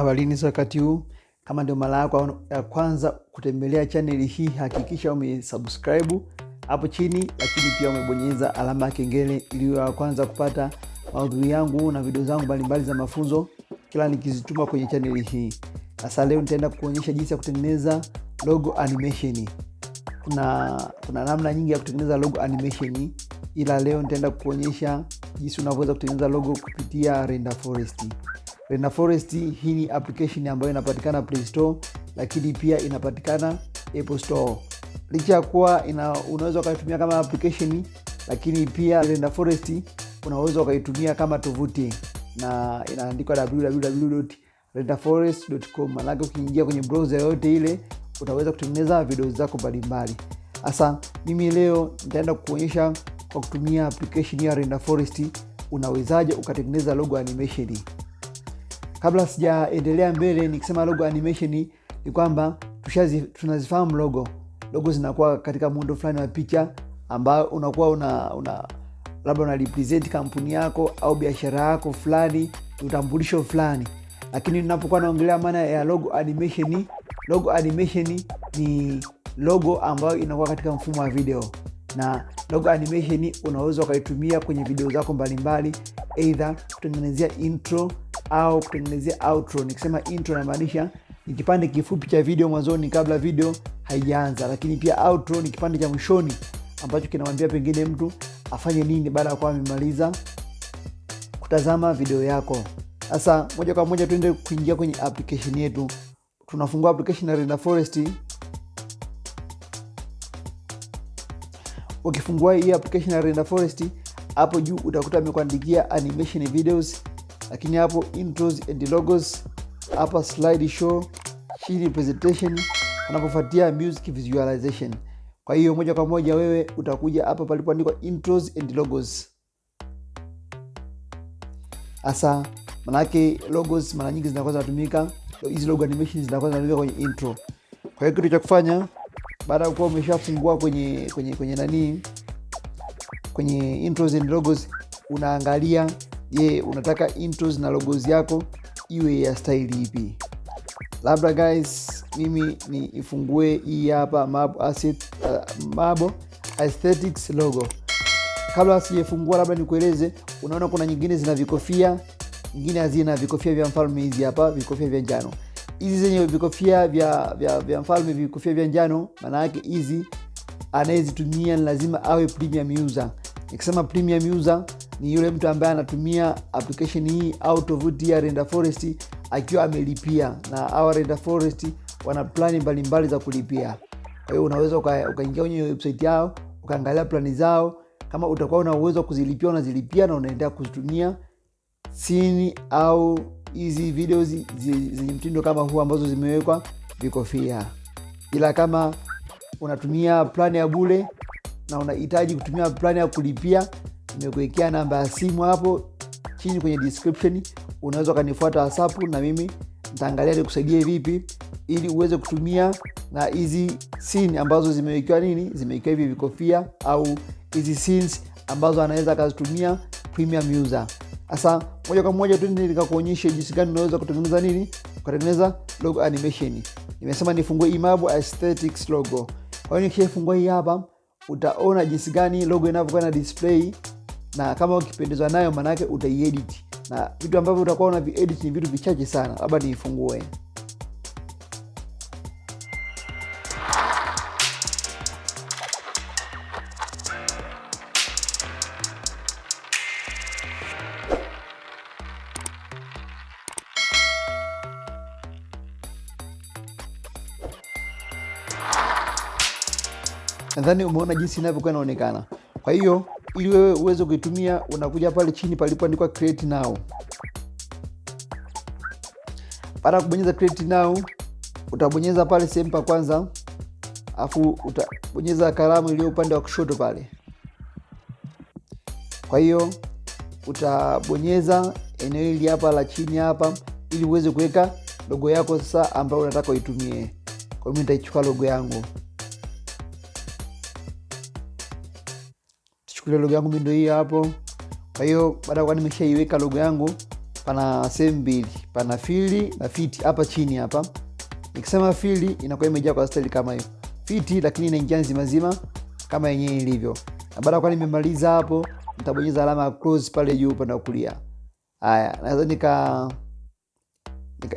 Awalini wakati huu, kama ndio mara yako ya kwanza kutembelea channel hii, hakikisha umesubscribe hapo chini, lakini pia umebonyeza alama ya kengele ili uwe wa kwanza kupata maudhui yangu na video zangu mbalimbali za mafunzo kila nikizituma kwenye channel hii. Sasa leo nitaenda kuonyesha jinsi ya kutengeneza logo animation. Kuna namna nyingi ya kutengeneza logo animation, ila leo nitaenda kuonyesha jinsi unavyoweza kutengeneza logo kupitia Render Forest. Render Forest hii ni application ambayo inapatikana Play Store, lakini pia inapatikana Apple Store. Licha ya kuwa unaweza kuitumia kama application, lakini pia Render Forest unaweza kuitumia kama tovuti, na inaandikwa www.renderforest.com. Maana ukiingia kwenye browser yote ile utaweza kutengeneza video zako mbalimbali. Sasa mimi leo nitaenda kuonyesha kwa kutumia application ya Render Forest unawezaje ukatengeneza logo animation. Kabla sijaendelea mbele, nikisema logo animation ni kwamba tunazifahamu logo. Logo zinakuwa katika muundo fulani wa picha ambao unakuwa labda una represent kampuni yako au biashara yako fulani, utambulisho fulani. Lakini ninapokuwa naongelea maana ya logo animation ni logo ambayo inakuwa katika mfumo wa video. Na logo animation unaweza ukaitumia kwenye video zako mbalimbali, either kutengenezea intro au kutengenezea outro. Nikisema intro inamaanisha ni kipande kifupi cha video mwanzoni kabla video haijaanza, lakini pia outro ni kipande cha mwishoni ambacho kinamwambia pengine mtu afanye nini baada ya kuwa amemaliza kutazama video yako. Sasa moja kwa moja tuende kuingia kwenye application yetu. Tunafungua application ya Render Forest. Ukifungua hii application ya Render Forest, hapo juu utakuta amekuandikia animation videos, lakini hapo intros and logos, hapa slide show, chini presentation, anapofuatia music visualization. Kwa hiyo moja kwa moja wewe utakuja hapa palipoandikwa intros and logos. Asa manake logos mara nyingi zinakuwa zinatumika, hizi logo animations zinakuwa zinatumika kwenye intro. Kwa hiyo kitu cha kufanya baada ya kuwa umeshafungua kwenye intros and logos, unaangalia unataka intros na logos yako iwe ya style ipi. Labda guys, mimi ni ifungue hii hapa Mabo Aesthetics logo. Kabla sijafungua, labda nikueleze, unaona kuna nyingine zina vikofia, nyingine hazina vikofia vya mfalme. Hizi hapa vikofia vya njano. Hizi zenye vikofia vya mfalme, vikofia vya njano, maana yake hizi anayezitumia lazima awe premium user. Nikisema premium user ni yule mtu ambaye anatumia application hii au tovuti ya Render Forest akiwa amelipia, na au Render Forest wana plani mbalimbali za kulipia. Kwa hiyo unaweza ukaingia kwenye website yao ukaangalia plani zao. Kama utakuwa una uwezo kuzilipia, unazilipia na unaendelea kuzitumia scene au hizi videos zenye mtindo kama huu ambazo zimewekwa vikofia. Ila kama unatumia plani ya BURE na unahitaji kutumia plani ya kulipia, nimekuwekea namba ya simu hapo chini kwenye description. Unaweza kanifuata WhatsApp na mimi nitaangalia nikusaidie vipi ili uweze kutumia na hizi scene ambazo zimewekewa hivi vikofia, au hizi scenes ambazo anaweza kuzitumia premium user. Sasa moja kwa moja tuende nikakuonyesha jinsi gani unaweza kutengeneza logo animation. Nimesema nifungue Mabo Aesthetics logo. Kwa hiyo nikifungua hii hapa, utaona jinsi gani logo inavyokuwa na display, na kama ukipendezwa nayo maana yake utaiedit. Na vitu ambavyo utakuwa una edit ni vitu vichache sana. Labda niifungue. Nadhani umeona jinsi inavyokuwa inaonekana. Kwa hiyo ili wewe uweze kuitumia, unakuja pale chini palipoandikwa create now. Baada ya kubonyeza create now, utabonyeza pale sehemu pa kwanza, afu utabonyeza kalamu iliyo upande wa kushoto pale. Kwa hiyo utabonyeza eneo hili hapa la chini hapa ili uweze kuweka logo yako sasa ambayo unataka uitumie. Kwa hiyo nitaichukua logo yangu. Logo yangu ndio hii hapo. Kwa hiyo baada ya nimeshaiweka logo yangu, pana sehemu mbili. pana fili na fiti hapa chini hapa. Nikisema fili inakuwa imejaa kwa style kama hiyo. Fiti lakini inaingia nzima nzima kama yenyewe ilivyo. Na baada kwa nimemaliza hapo, nitabonyeza alama ya close pale juu upande wa kulia. Haya, naweza nika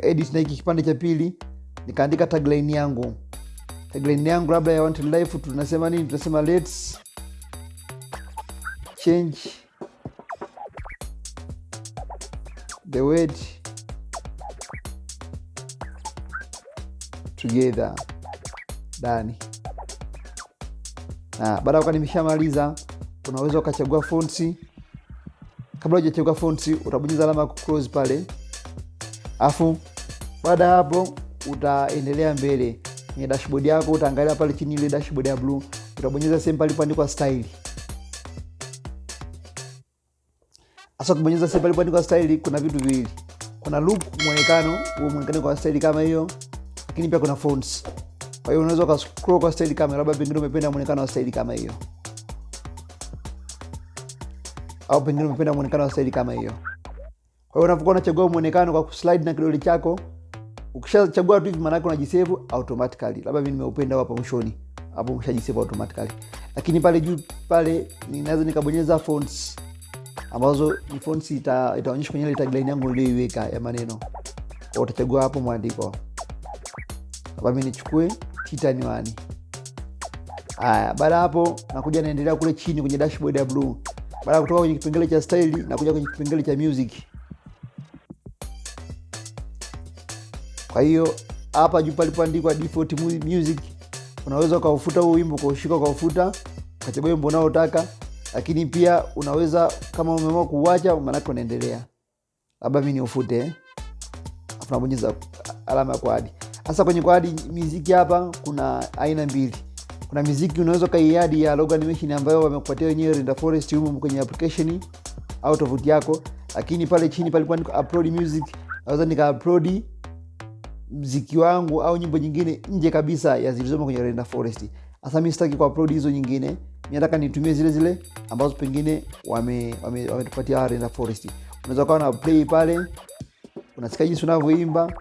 edit na hiki kipande cha pili, nikaandika tagline yangu. Tagline yangu labda ya wanted life tunasema nini? Tunasema let's change the world together. Dani. Na baada kwa nimeshamaliza, unaweza ukachagua fonts. Kabla hujachagua fonts, utabonyeza alama ya close pale. Afu baada hapo utaendelea mbele. Kwenye dashboard yako utaangalia pale chini ile dashboard ya blue, utabonyeza sehemu pale palipoandikwa style. Asa kubonyeza sehemu pale palipoandikwa style, kuna vitu viwili. Kuna look, muonekano, huo muonekano kwa style kama hiyo, lakini pia kuna fonts. Kwa hiyo unaweza scroll kwa style kama labda pengine umependa muonekano wa style kama hiyo. Au pengine umependa muonekano wa style kama hiyo. Kwa hiyo unapokuwa unachagua muonekano kwa kuslide na kidole chako, ukishachagua tu hivi maana yake unajisave automatically. Labda mimi nimeupenda hapa mwishoni. Hapo umeshajisave automatically. Lakini pale juu pale ninaweza nikabonyeza fonts, ambazo ni fonts itaonyesha kwenye ile tagline yangu niliyoiweka ya maneno. Kwa utachagua hapo mwandiko. Hapa mimi nichukue Titan 1. Haya, baada hapo nakuja naendelea kule chini kwenye dashboard ya blue. Baada kutoka kwenye kipengele cha style na kuja kwenye kipengele cha music. Kwa hiyo hapa juu palipoandikwa default music, unaweza ukaufuta huo wimbo kwa ushika kwa ufuta, ukachagua wimbo unaotaka, lakini pia unaweza kama umeamua kuacha maana yake unaendelea. Labda mimi niufute. Afu nabonyeza alama ya quad. Sasa kwenye quad muziki hapa kuna aina mbili. Kuna muziki unaweza kaiadi ya logo animation ambayo wamekupatia wenyewe Render Forest huko kwenye application au tovuti yako, lakini pale chini palipoandikwa upload music, naweza nika-upload muziki wangu au nyimbo nyingine nje kabisa ya zilizomo kwenye Render Forest. Sasa mimi sitaki ku-upload hizo nyingine. Mimi nataka nitumie zile zile ambazo pengine wametupatia Render Forest. Unaweza kuwa na play pale, unasikia jinsi unavyoimba,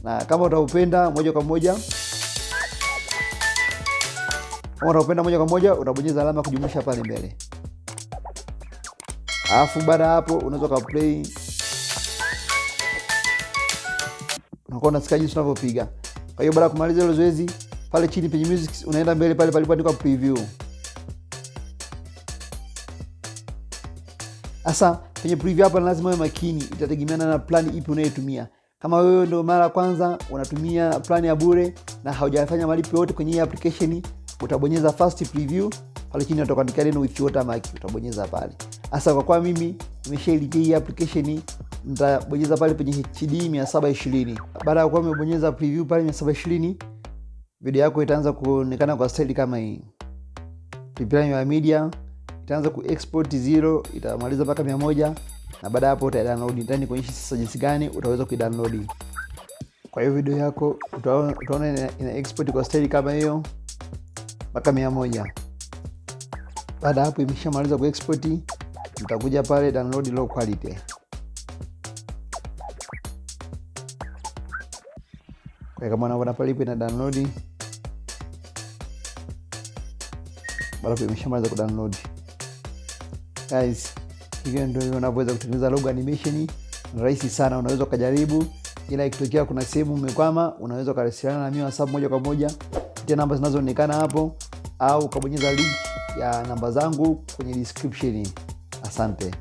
na kama utaupenda moja kwa moja, utabonyeza alama kujumlisha pale mbele. Alafu baada hapo unaweza ka play. Unakuwa unasikia jinsi unavyopiga. Kwa hiyo baada kumaliza ile zoezi, pale chini penye music unaenda mbele pale palipoandikwa preview. Sasa kwenye preview hapa lazima uwe makini, itategemeana na plan ipi unayotumia. Kama wewe ndio mara kwanza unatumia plan ya bure na haujafanya malipo yote kwenye hii application, utabonyeza first preview pale chini utaandika neno with watermark, utabonyeza pale. Sasa kwa kuwa mimi nimeshailipia hii application, nitabonyeza pale penye HD 720. Baada ya kuwa umebonyeza preview pale 720, video yako itaanza kuonekana kwa style kama hii. Prepare your media, itaanza ku-export 0, itamaliza mpaka 100, na baada hapo uta-download. Ndani kuonyesha sasa jinsi gani utaweza ku-download. Kwa hiyo video yako utaona ina export kwa style kama hiyo mpaka 100. Baada hapo imeshamaliza ku-export, utakuja pale download low quality. Kwa kama unaona pale ipo ina download. Baada hapo imeshamaliza ku download. Guys, hivyo ndio unaweza kutengeneza logo animation. Rahisi sana, unaweza kujaribu. Ila ikitokea kuna sehemu umekwama, unaweza kuwasiliana na mimi WhatsApp moja kwa moja kupitia namba zinazoonekana hapo, au ukabonyeza link ya namba zangu kwenye description. Asante.